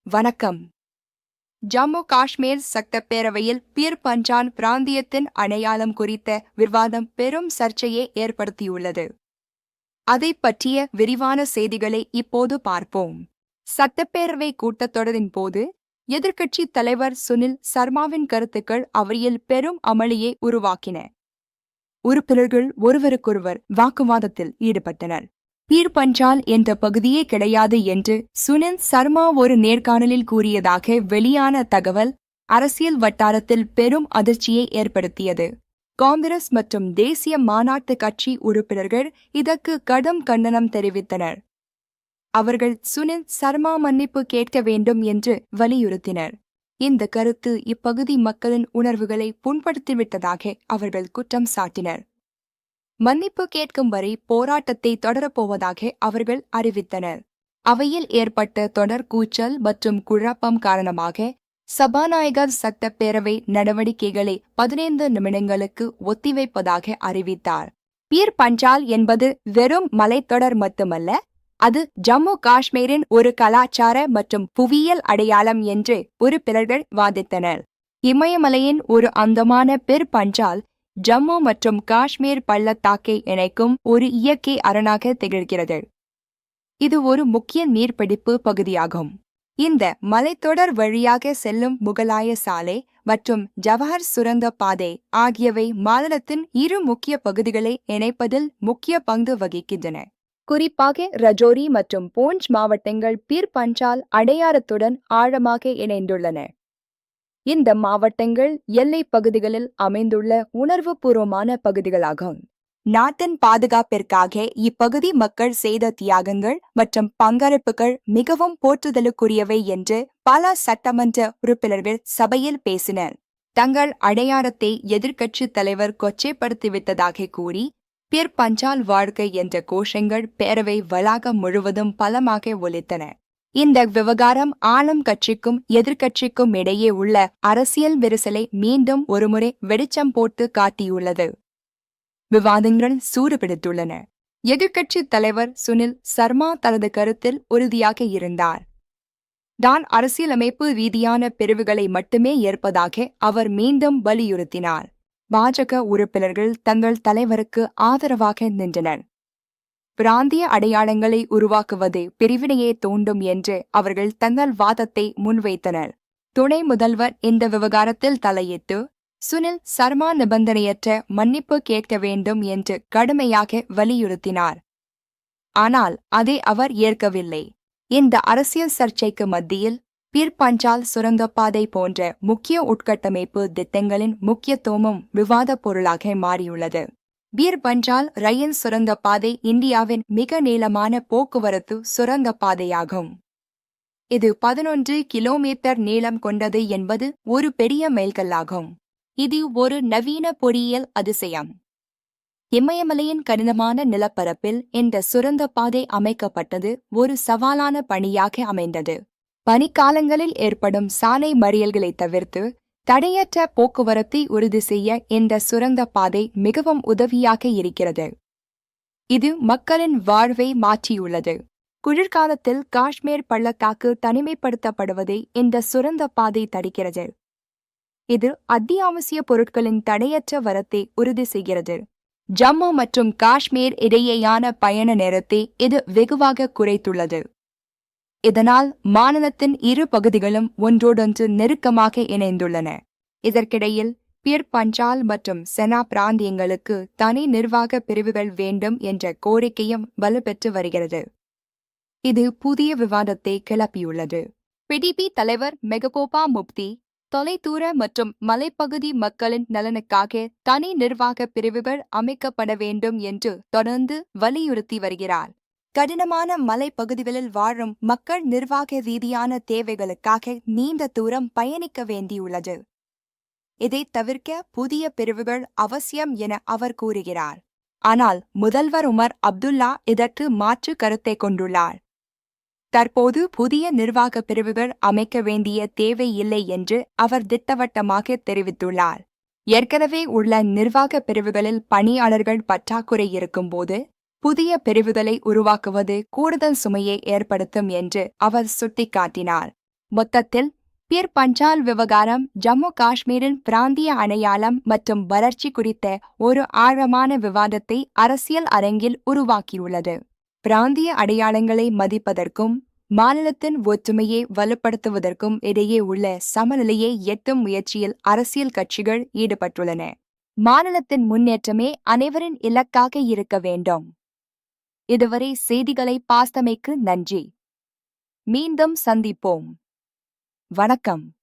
வணக்கம். ஜம்மு காஷ்மீர் சட்டப்பேரவையில் பீர் பஞ்சால் பிராந்தியத்தின் அடையாளம் குறித்த விவாதம் பெரும் சர்ச்சையை ஏற்படுத்தியுள்ளது. அதைப் பற்றிய விரிவான செய்திகளை இப்போது பார்ப்போம். சட்டப்பேரவை கூட்டத்தொடரின் போது எதிர்க்கட்சித் தலைவர் சுனில் சர்மாவின் கருத்துக்கள் அவையில் பெரும் அமளியை உருவாக்கின. உறுப்பினர்கள் ஒருவருக்கொருவர் வாக்குவாதத்தில் ஈடுபட்டனர். பீர் பஞ்சால் என்ற பகுதியே கிடையாது என்று சுனில் சர்மா ஒரு நேர்காணலில் கூறியதாக வெளியான தகவல் அரசியல் வட்டாரத்தில் பெரும் அதிர்ச்சியை ஏற்படுத்தியது. காங்கிரஸ் மற்றும் தேசிய மாநாட்டு கட்சி உறுப்பினர்கள் இதற்கு கடும் கண்டனம் தெரிவித்தனர். அவர்கள் சுனில் சர்மா மன்னிப்பு கேட்க வேண்டும் என்று வலியுறுத்தினர். இந்த கருத்து இப்பகுதி மக்களின் உணர்வுகளை புண்படுத்திவிட்டதாக அவர்கள் குற்றம் சாட்டினர். மன்னிப்பு கேட்கும் வரை போராட்டத்தை தொடரப்போவதாக அவர்கள் அறிவித்தனர். அவையில் ஏற்பட்ட தொடர் கூச்சல் மற்றும் குழப்பம் காரணமாக சபாநாயகர் சட்டப்பேரவை நடவடிக்கைகளை 15 நிமிடங்களுக்கு ஒத்திவைப்பதாக அறிவித்தார். பீர் பஞ்சால் என்பது வெறும் மலைத்தொடர் மட்டுமல்ல, அது ஜம்மு காஷ்மீரின் ஒரு கலாச்சார மற்றும் புவியியல் அடையாளம் என்று உறுப்பினர்கள் வாதிட்டனர். இமயமலையின் ஒரு அந்தமான பீர் பஞ்சால் ஜம்மு மற்றும் காஷ்மீர் பள்ளத்தாக்கை இணைக்கும் ஒரு இயற்கை அரணாக திகழ்கிறது. இது ஒரு முக்கிய நீர்பிடிப்பு பகுதியாகும். இந்த மலைத்தொடர் வழியாக செல்லும் முகலாய சாலை மற்றும் ஜவஹர் சுரங்க பாதை ஆகியவை மாநிலத்தின் இரு முக்கிய பகுதிகளை இணைப்பதில் முக்கிய பங்கு வகிக்கின்றன. குறிப்பாக ரஜோரி மற்றும் பூஞ்ச் மாவட்டங்கள் பீர் பஞ்சால் அடையாளத்துடன் ஆழமாக இணைந்துள்ளன. இந்த மாவட்டங்கள் எல்லைப் பகுதிகளில் அமைந்துள்ள உணர்வுபூர்வமான பகுதிகளாகும். நாட்டின் பாதுகாப்பிற்காக இப்பகுதி மக்கள் செய்த தியாகங்கள் மற்றும் பங்களிப்புகள் மிகவும் போற்றுதலுக்குரியவை என்று பல சட்டமன்ற உறுப்பினர்கள் சபையில் பேசினர். தங்கள் அடையாளத்தை எதிர்க்கட்சித் தலைவர் கொச்சைப்படுத்திவிட்டதாக கூறி பீர் பஞ்சால் வாழ்க்கை என்ற கோஷங்கள் பேரவை வளாகம் முழுவதும் பலமாக ஒலித்தன. இந்த விவகாரம் ஆளும் கட்சிக்கும் எதிர்க்கட்சிக்கும் இடையே உள்ள அரசியல் விரிசலை மீண்டும் ஒருமுறை வெளிச்சம் போட்டு காட்டியுள்ளது. விவாதங்கள் சூடுபிடித்துள்ளன. எதிர்க்கட்சித் தலைவர் சுனில் சர்மா தனது கருத்தில் உறுதியாக இருந்தார். தான் அரசியலமைப்பு ரீதியான பிரிவுகளை மட்டுமே ஏற்பதாக அவர் மீண்டும் வலியுறுத்தினார். பாஜக உறுப்பினர்கள் தங்கள் தலைவருக்கு ஆதரவாக நின்றனர். பிராந்திய அடையாளங்களை உருவாக்குவது பிரிவினையை தூண்டும் என்று அவர்கள் தங்கள் வாதத்தை முன்வைத்தனர். துணை முதல்வர் இந்த விவகாரத்தில் தலையிட்டு சுனில் சர்மா நிபந்தனையற்ற மன்னிப்பு கேட்க வேண்டும் என்று கடுமையாக வலியுறுத்தினார். ஆனால் அதை அவர் ஏற்கவில்லை. இந்த அரசியல் சர்ச்சைக்கு மத்தியில் பீர் பஞ்சால் சுரங்கப்பாதை போன்ற முக்கிய உட்கட்டமைப்பு திட்டங்களின் முக்கியத்துவமும் விவாதப் பொருளாக மாறியுள்ளது. பீர் பஞ்சால் ரயில் சுரங்கப்பாதை இந்தியாவின் மிக நீளமான போக்குவரத்து சுரங்கப்பாதையாகும். இது 11 கிலோமீட்டர் நீளம் கொண்டது என்பது ஒரு பெரிய மைல்கல்லாகும். இது ஒரு நவீன பொறியியல் அதிசயம். இமயமலையின் கடினமான நிலப்பரப்பில் இந்த சுரங்கப்பாதை அமைக்கப்பட்டது ஒரு சவாலான பணியாக அமைந்தது. பனிக்காலங்களில் ஏற்படும் சாலை மறியல்களை தவிர்த்து தடையற்ற போக்குவரத்தை உறுதி செய்ய இந்த சுரங்கப்பாதை மிகவும் உதவியாக இருக்கிறது. இது மக்களின் வாழ்வை மாற்றியுள்ளது. குளிர்காலத்தில் காஷ்மீர் பள்ளத்தாக்கு தனிமைப்படுத்தப்படுவதை இந்த சுரங்கப்பாதை தடுக்கிறது. இது அத்தியாவசிய பொருட்களின் தடையற்ற வரத்தை உறுதி செய்கிறது. ஜம்மு மற்றும் காஷ்மீர் இடையேயான பயண நேரத்தை இது வெகுவாக குறைத்துள்ளது. இதனால் மாநிலத்தின் இரு பகுதிகளும் ஒன்றோடொன்று நெருக்கமாக இணைந்துள்ளன. இதற்கிடையில் பீர் பஞ்சால் மற்றும் செனா பிராந்தியங்களுக்கு தனி நிர்வாக பிரிவுகள் வேண்டும் என்ற கோரிக்கையும் வலுப்பெற்று வருகிறது. இது புதிய விவாதத்தை கிளப்பியுள்ளது. பிடிபி தலைவர் மெகபூபா முப்தி தொலைதூர மற்றும் மலைப்பகுதி மக்களின் நலனுக்காக தனி நிர்வாக பிரிவுகள் அமைக்கப்பட வேண்டும் என்று தொடர்ந்து வலியுறுத்தி வருகிறார். கடினமான மலைப்பகுதிகளில் வாழும் மக்கள் நிர்வாக ரீதியான தேவைகளுக்காக நீண்ட தூரம் பயணிக்க வேண்டியுள்ளது. இதை தவிர்க்க புதிய பிரிவுகள் அவசியம் என அவர் கூறுகிறார். ஆனால் முதல்வர் உமர் அப்துல்லா இதற்கு மாற்று கருத்தை கொண்டுள்ளார். தற்போது புதிய நிர்வாக பிரிவுகள் அமைக்க வேண்டிய தேவை இல்லை என்று அவர் திட்டவட்டமாக தெரிவித்துள்ளார். ஏற்கனவே உள்ள நிர்வாக பிரிவுகளில் பணியாளர்கள் பற்றாக்குறை இருக்கும்போது புதிய பிரிவுகளை உருவாக்குவது கூடுதல் சுமையை ஏற்படுத்தும் என்று அவர் சுட்டிக்காட்டினார். மொத்தத்தில் பிர் பஞ்சால் விவகாரம் ஜம்மு காஷ்மீரின் பிராந்திய அடையாளம் மற்றும் வளர்ச்சி குறித்த ஒரு ஆழமான விவாதத்தை அரசியல் அரங்கில் உருவாக்கியுள்ளது. பிராந்திய அடையாளங்களை மதிப்பதற்கும் மாநிலத்தின் ஒற்றுமையை வலுப்படுத்துவதற்கும் இடையே உள்ள சமநிலையை எட்டும் முயற்சியில் அரசியல் கட்சிகள் ஈடுபட்டுள்ளன. மாநிலத்தின் முன்னேற்றமே அனைவரின் இலக்காக இருக்க வேண்டும். இதுவரை செய்திகளை பார்த்தமைக்கு நன்றி. மீண்டும் சந்திப்போம். வணக்கம்.